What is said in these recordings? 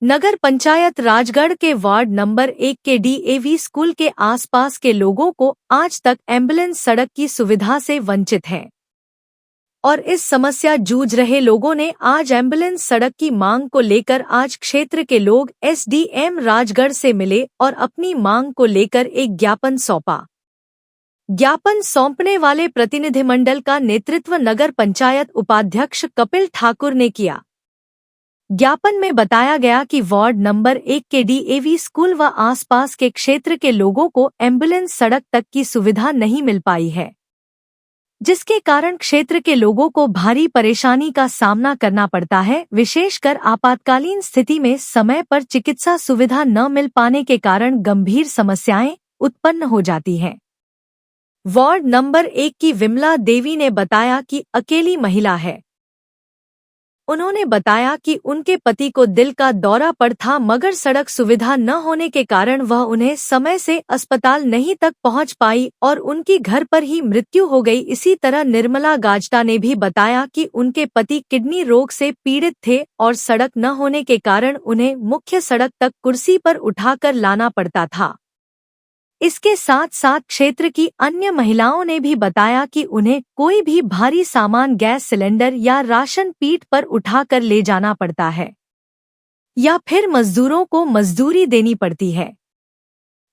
नगर पंचायत राजगढ़ के ward number 1 के DAV school के आसपास के लोगों को आज तक एम्बुलेंस सड़क की सुविधा से वंचित हैं और इस समस्या जूझ रहे लोगों ने आज एम्बुलेंस सड़क की मांग को लेकर आज क्षेत्र के लोग एसडीएम राजगढ़ से मिले और अपनी मांग को लेकर एक ज्ञापन सौंपा। ज्ञापन सौंपने वाले प्रतिनिधिमंडल का नेतृत्व नगर पंचायत उपाध्यक्ष कपिल ठाकुर ने किया। ज्ञापन में बताया गया कि वार्ड नंबर 1 के डीएवी स्कूल व आसपास के क्षेत्र के लोगों को एम्बुलेंस सड़क तक की सुविधा नहीं मिल पाई है, जिसके कारण क्षेत्र के लोगों को भारी परेशानी का सामना करना पड़ता है। विशेषकर आपातकालीन स्थिति में समय पर चिकित्सा सुविधा न मिल पाने के कारण गंभीर समस्याएं उत्पन्न हो जाती हैं। वार्ड नंबर 1 की विमला देवी ने बताया कि अकेली महिला है। उन्होंने बताया कि उनके पति को दिल का दौरा पड़ था, मगर सड़क सुविधा न होने के कारण वह उन्हें समय से अस्पताल नहीं तक पहुंच पाई और उनकी घर पर ही मृत्यु हो गई। इसी तरह निर्मला गाजटा ने भी बताया कि उनके पति किडनी रोग से पीड़ित थे और सड़क न होने के कारण उन्हें मुख्य सड़क तक कुर्सी पर उठाकर लाना पड़ता था। इसके साथ साथ क्षेत्र की अन्य महिलाओं ने भी बताया कि उन्हें कोई भी भारी सामान गैस सिलेंडर या राशन पीठ पर उठाकर ले जाना पड़ता है या फिर मजदूरों को मजदूरी देनी पड़ती है।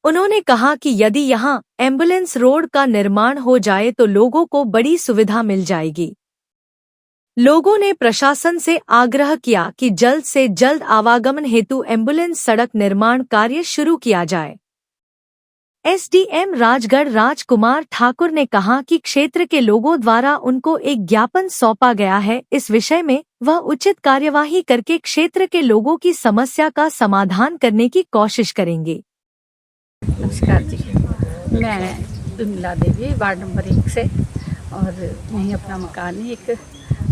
उन्होंने कहा कि यदि यहां एम्बुलेंस रोड का निर्माण हो जाए तो लोगों को बड़ी सुविधा मिल जाएगी। लोगों ने प्रशासन से आग्रह किया कि जल्द से जल्द आवागमन हेतु एम्बुलेंस सड़क निर्माण कार्य शुरू किया जाए। एसडीएम राजगढ़ राजकुमार ठाकुर ने कहा कि क्षेत्र के लोगों द्वारा उनको एक ज्ञापन सौंपा गया है। इस विषय में वह उचित कार्यवाही करके क्षेत्र के लोगों की समस्या का समाधान करने की कोशिश करेंगे। नमस्कार जी, मैं विमला देवी वार्ड नंबर 1 से और यहीं अपना मकान है एक,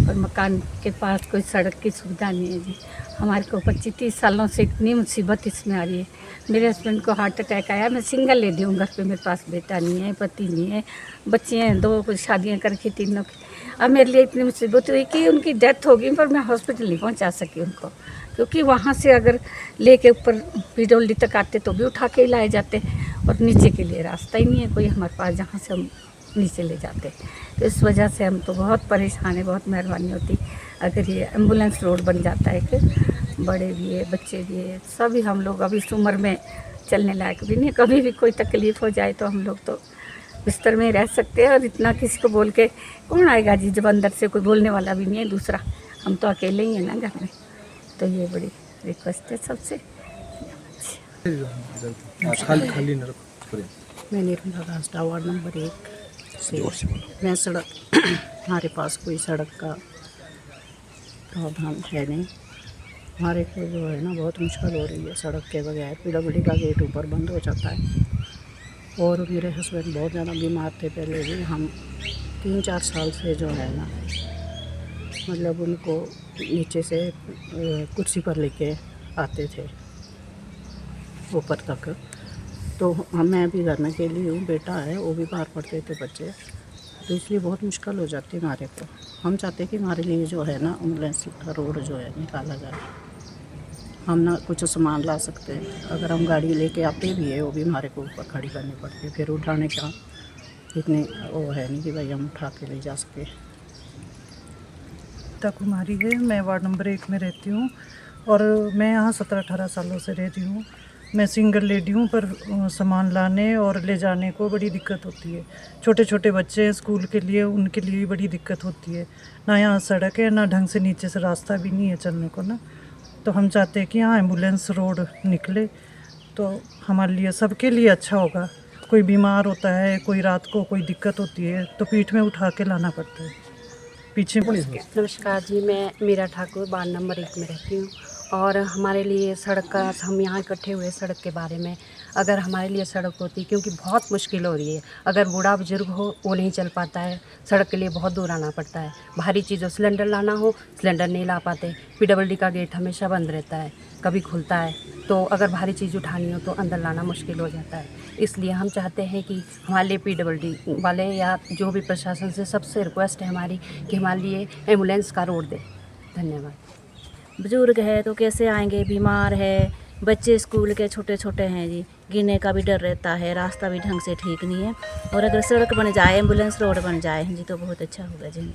और मकान के पास कोई सड़क की सुविधा नहीं है जी। हमारे को 25-30 सालों से इतनी मुसीबत इसमें आ रही है। मेरे हस्बैंड को हार्ट अटैक आया, मैं सिंगल लेडी हूँ, घर पे मेरे पास बेटा नहीं है, पति नहीं है, बच्चे हैं 2, कुछ शादियाँ करके तीनों की। अब मेरे लिए इतनी मुसीबत हुई कि उनकी डेथ हो गई, पर मैं हॉस्पिटल नहीं पहुँचा सकी उनको, क्योंकि वहाँ से अगर लेके ऊपर पीडब्ल्यूडी तक आते तो भी उठा के ही लाए जाते और नीचे के लिए रास्ता ही नहीं है कोई हमारे पास जहाँ से हम नीचे ले जाते। तो इस वजह से हम तो बहुत परेशान हैं। बहुत मेहरबानी होती अगर ये एम्बुलेंस रोड बन जाता है कि बड़े भी है, बच्चे भी है, सभी हम लोग अभी इस उम्र में चलने लायक भी नहीं, कभी भी कोई तकलीफ़ हो जाए तो हम लोग तो बिस्तर में रह सकते हैं। और इतना किसी को बोल के कौन आएगा जी, जब अंदर से कोई बोलने वाला भी नहीं है दूसरा, हम तो अकेले ही हैं ना घर में। तो ये बड़ी रिक्वेस्ट है सबसे। मैं निर्मला गाजटा वार्ड नंबर 1 से। मैं सड़क हमारे पास कोई सड़क का प्रावधान है नहीं। हमारे को जो है ना बहुत मुश्किल हो रही है सड़क के बगैर। पीडब्ल्यूडी का गेट ऊपर बंद हो जाता है और मेरे हस्बैंड बहुत ज़्यादा बीमार थे पहले भी। हम 3-4 साल से जो है ना मतलब उनको नीचे से कुर्सी पर लेके आते थे ऊपर तक। तो मैं भी घर में अकेली हूँ, बेटा है, वो भी बाहर पढ़ते थे बच्चे, तो इसलिए बहुत मुश्किल हो जाती है हमारे को। हम चाहते हैं कि हमारे लिए जो है ना एम्बुलेंस रोड जो है निकाला जाए। हम ना कुछ सामान ला सकते हैं, अगर हम गाड़ी लेके आते भी है वो भी हमारे को ऊपर खड़ी करनी पड़ती है, फिर उठाने का इतने वो है नहीं कि भाई हम उठा के ले जा सके। कुमारी है, मैं वार्ड नंबर 1 में रहती हूँ और मैं यहाँ 17-18 सालों से रह रही हूँ। मैं सिंगल लेडी हूँ, पर सामान लाने और ले जाने को बड़ी दिक्कत होती है। छोटे छोटे बच्चे हैं स्कूल के लिए, उनके लिए भी बड़ी दिक्कत होती है। ना यहाँ सड़क है, ना ढंग से नीचे से रास्ता भी नहीं है चलने को ना। तो हम चाहते हैं कि यहाँ एम्बुलेंस रोड निकले तो हमारे लिए, सबके लिए अच्छा होगा। कोई बीमार होता है, कोई रात को कोई दिक्कत होती है तो पीठ में उठा के लाना पड़ता है पीछे। नमस्कार जी, मैं मीरा ठाकुर वार्ड नंबर 1 में रहती हूँ और हमारे लिए सड़क का, हम यहाँ इकट्ठे हुए सड़क के बारे में। अगर हमारे लिए सड़क होती, क्योंकि बहुत मुश्किल हो रही है, अगर बूढ़ा बुजुर्ग हो वो नहीं चल पाता है, सड़क के लिए बहुत दूर आना पड़ता है। भारी चीज़ों सिलेंडर लाना हो, सिलेंडर नहीं ला पाते। पीडब्ल्यूडी का गेट हमेशा बंद रहता है, कभी खुलता है, तो अगर भारी चीज़ उठानी हो तो अंदर लाना मुश्किल हो जाता है। इसलिए हम चाहते हैं कि हमारे लिए पीडब्ल्यूडी वाले या जो भी प्रशासन से सबसे रिक्वेस्ट है हमारी कि हमारे लिए एम्बुलेंस का रोड दे। धन्यवाद। बुजुर्ग है तो कैसे आएंगे, बीमार है, बच्चे स्कूल के छोटे छोटे हैं जी, गिरने का भी डर रहता है, रास्ता भी ढंग से ठीक नहीं है। और अगर सड़क बन जाए, एम्बुलेंस रोड बन जाए जी तो बहुत अच्छा होगा जी।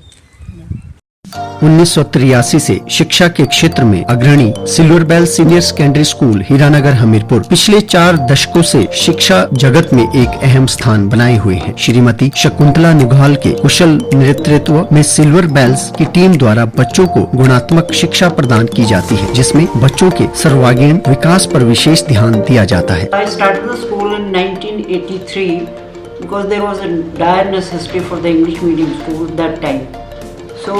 1983 से शिक्षा के क्षेत्र में अग्रणी silver bell senior secondary school Hiranagar Hamirpur पिछले 4 दशकों से शिक्षा जगत में एक अहम स्थान बनाए हुए है। श्रीमती शकुंतला निघाल के कुशल नेतृत्व में सिल्वर बेल्स की टीम द्वारा बच्चों को गुणात्मक शिक्षा प्रदान की जाती है, जिसमें बच्चों के सर्वांगीण विकास पर विशेष ध्यान दिया जाता है। I started the school in 1983 because there was a dire necessity for the English medium school that time. So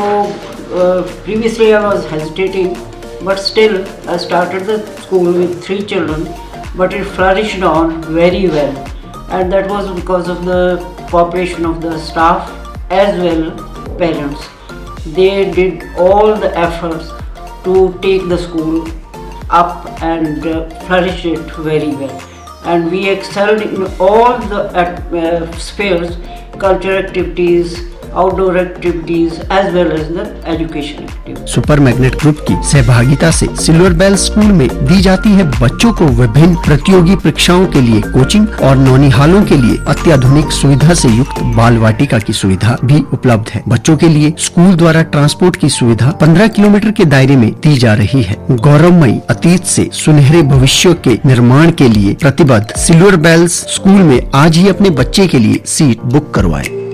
previously I was hesitating, but still I started the school with 3 children, but it flourished on very well, and that was because of the cooperation of the staff as well parents. They did all the efforts to take the school up and flourish it very well, and we excelled in all the spheres, cultural activities, outdoor activities as well as the education activities. Super magnet group की सहभागिता से silver bell school में दी जाती है बच्चों को विभिन्न प्रतियोगी परीक्षाओं के लिए कोचिंग और नौनिहालों के लिए अत्याधुनिक सुविधा से युक्त बाल वाटिका की सुविधा भी उपलब्ध है। बच्चों के लिए स्कूल द्वारा ट्रांसपोर्ट की सुविधा 15 किलोमीटर के दायरे में दी जा रही है। गौरवमयी अतीत से सुनहरे भविष्य के निर्माण के लिए प्रतिबद्ध सिल्वर बेल्स स्कूल में आज ही अपने बच्चे के लिए सीट बुक करवाएं।